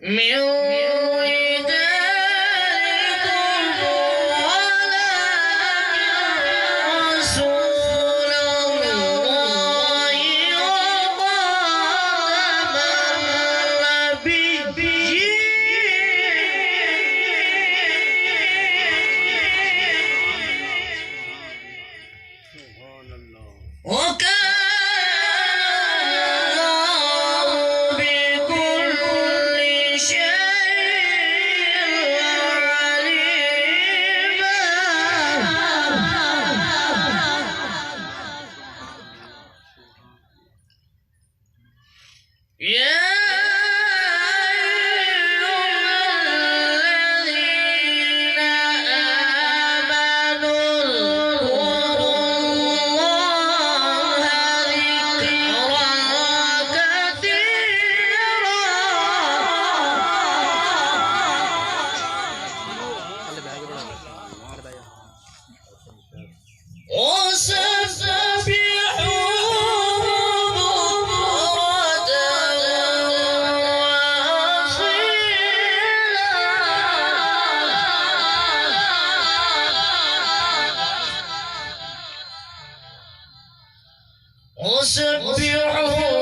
من ودادكم ولكن رسول الله وخاتم النبيين وكان الله بكل شيء عليما. يا الذين آمنوا اذكروا الله ذكرا كثيرا وسبحوه بكرة وأصيلا. وسبحوه